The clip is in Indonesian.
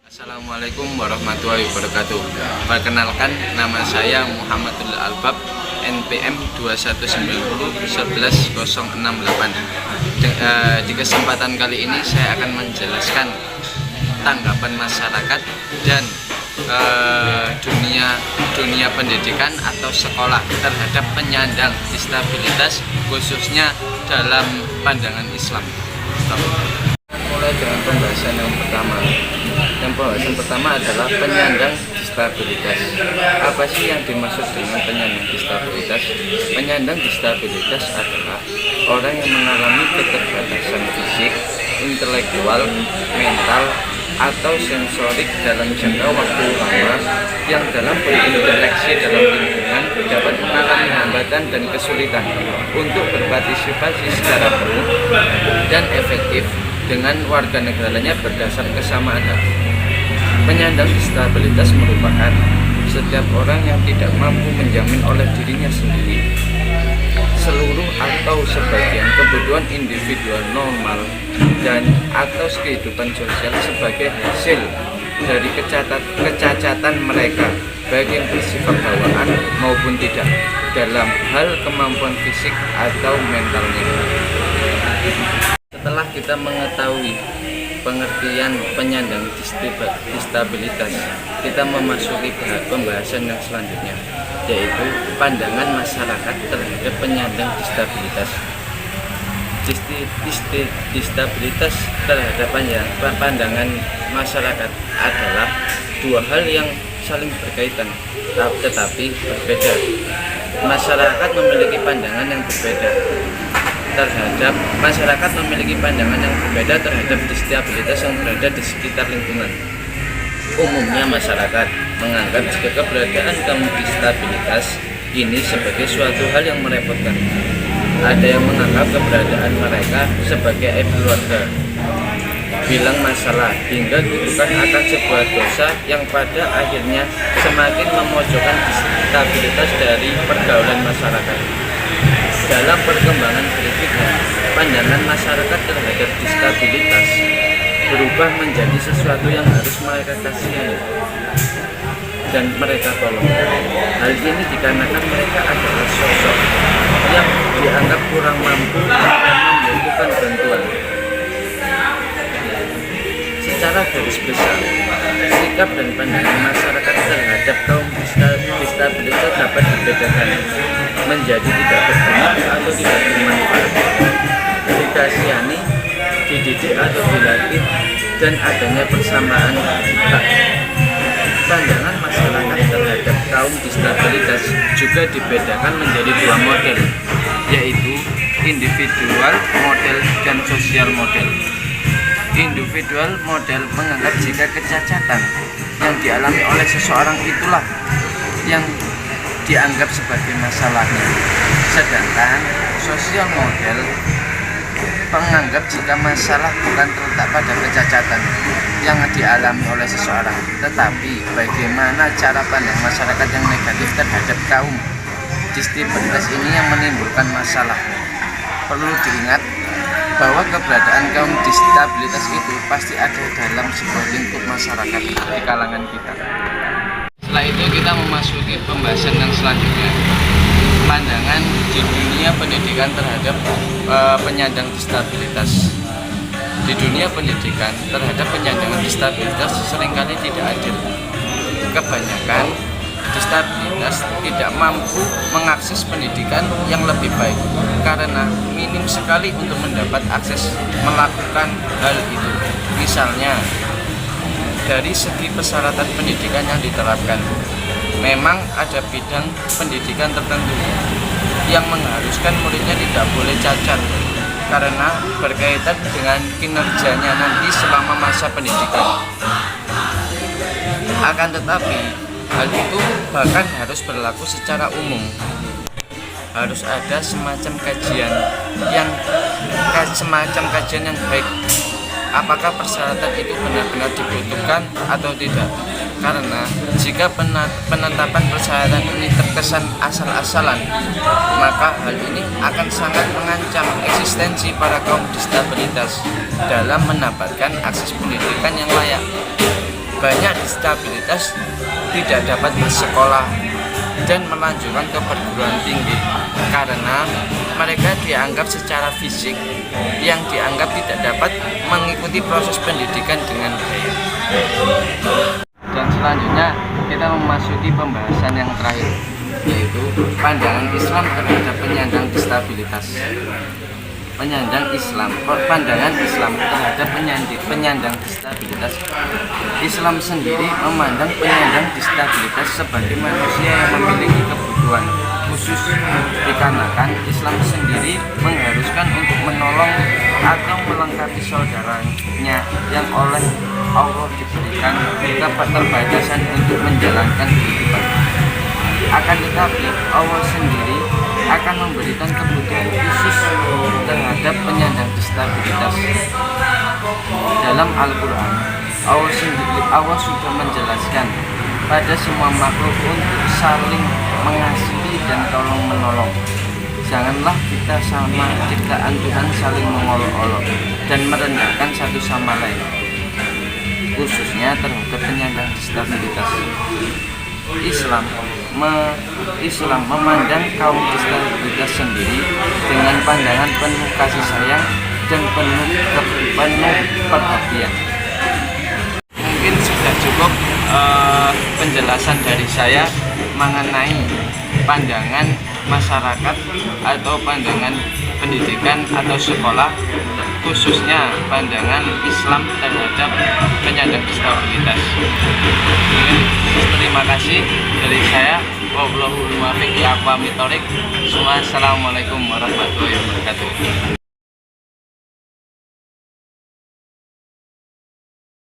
Assalamualaikum warahmatullahi wabarakatuh. Perkenalkan, nama saya Muhammadul Albab, NPM 2190110068. Di kesempatan kali ini saya akan menjelaskan tanggapan masyarakat dan dunia pendidikan atau sekolah terhadap penyandang disabilitas, khususnya dalam pandangan Islam. Mulai dengan pembahasan yang pertama. Pembahasan pertama adalah penyandang disabilitas. Apa sih yang dimaksud dengan penyandang disabilitas? Penyandang disabilitas adalah orang yang mengalami keterbatasan fisik, intelektual, mental, atau sensorik dalam jangka waktu lama yang dalam berinteraksi dalam lingkungan dapat mengalami hambatan dan kesulitan untuk berpartisipasi secara penuh dan efektif dengan warga negaranya berdasar kesamaan hak. Penyandang disabilitas merupakan setiap orang yang tidak mampu menjamin oleh dirinya sendiri seluruh atau sebagian kebutuhan individual normal dan atau kehidupan sosial sebagai hasil dari kecacatan mereka, baik yang bersifat bawaan maupun tidak, dalam hal kemampuan fisik atau mentalnya. Setelah kita mengetahui pengertian penyandang disabilitas, kita memasuki pembahasan yang selanjutnya, yaitu pandangan masyarakat terhadap penyandang disabilitas. Disabilitas terhadap pandangan masyarakat adalah dua hal yang saling berkaitan tetapi berbeda. Masyarakat memiliki pandangan yang berbeda terhadap disabilitas yang berada di sekitar lingkungan. Umumnya masyarakat menganggap jika keberadaan kaum disabilitas ini sebagai suatu hal yang merepotkan. Ada yang menganggap keberadaan mereka sebagai aib keluarga, bilang masalah, hingga dituduhkan akan sebuah dosa yang pada akhirnya semakin memojokkan disabilitas dari pergaulan masyarakat. Dalam perkembangan berikutnya, pandangan masyarakat terhadap disabilitas berubah menjadi sesuatu yang harus mereka kasihani dan mereka tolong. Hal ini dikarenakan mereka adalah sosok yang dianggap kurang mampu dan membutuhkan bantuan. Secara garis besar, sikap dan pandangan masyarakat terhadap kaum disabilitas dapat dibedakan menjadi tidak berguna atau tidak bermanfaat, dikasihani, dididik atau dilatih, dan adanya persamaan hak. Pandangan masyarakat terhadap kaum disabilitas juga dibedakan menjadi dua model, yaitu individual model dan sosial model. Individual model menganggap jika kecacatan yang dialami oleh seseorang itulah yang dianggap sebagai masalahnya. Sedangkan sosial model menganggap jika masalah bukan terletak pada kecacatan yang dialami oleh seseorang, tetapi bagaimana cara pandang masyarakat yang negatif terhadap kaum disabilitas ini yang menimbulkan masalah. Perlu diingat bahwa keberadaan kaum disabilitas itu pasti ada dalam sebuah lingkup masyarakat di kalangan kita. Setelah itu kita memasuki pembahasan yang selanjutnya, pandangan di dunia pendidikan terhadap penyandang disabilitas. Di dunia pendidikan terhadap penyandang disabilitas seringkali tidak adil. Kebanyakan disabilitas tidak mampu mengakses pendidikan yang lebih baik karena minim sekali untuk mendapat akses melakukan hal itu. Misalnya, dari segi persyaratan pendidikan yang diterapkan, memang ada bidang pendidikan tertentu yang mengharuskan muridnya tidak boleh cacat karena berkaitan dengan kinerjanya nanti selama masa pendidikan. Akan tetapi, hal itu bahkan harus berlaku secara umum. Harus ada semacam kajian yang baik. Apakah persyaratan itu benar-benar dibutuhkan atau tidak? Karena jika penetapan persyaratan ini terkesan asal-asalan, maka hal ini akan sangat mengancam eksistensi para kaum disabilitas dalam mendapatkan akses pendidikan yang layak. banyak disabilitas tidak dapat bersekolah dan melanjutkan ke perguruan tinggi karena mereka dianggap secara fisik yang dianggap tidak dapat mengikuti proses pendidikan dengan baik. Dan selanjutnya kita memasuki pembahasan yang terakhir, yaitu pandangan Islam terhadap penyandang disabilitas. Pandangan Islam terhadap penyandang disabilitas. Islam sendiri memandang penyandang disabilitas sebagai manusia yang memiliki kebutuhan khusus, dikarenakan Islam sendiri mengharuskan untuk menolong atau melengkapi saudaranya yang oleh Allah diberikan keterbatasan untuk menjalankan kehidupan. Akan tetapi Allah sendiri akan memberikan kebutuhan khusus terhadap penyandang disabilitas. Dalam Al-Quran, Allah sudah menjelaskan pada semua makhluk untuk saling mengasihi dan tolong menolong. Janganlah kita sama ciptaan Tuhan saling mengolok-olok dan merendahkan satu sama lain, khususnya terhadap penyandang disabilitas. Islam memandang kaum disabilitas sendiri dengan pandangan penuh kasih sayang dan penuh perhatian. Mungkin sudah cukup penjelasan dari saya mengenai pandangan masyarakat atau pandangan pendidikan atau sekolah, khususnya pandangan Islam terhadap penyandang disabilitas. Terima kasih dari saya. Wallahul muwaffiq. Assalamualaikum warahmatullahi wabarakatuh.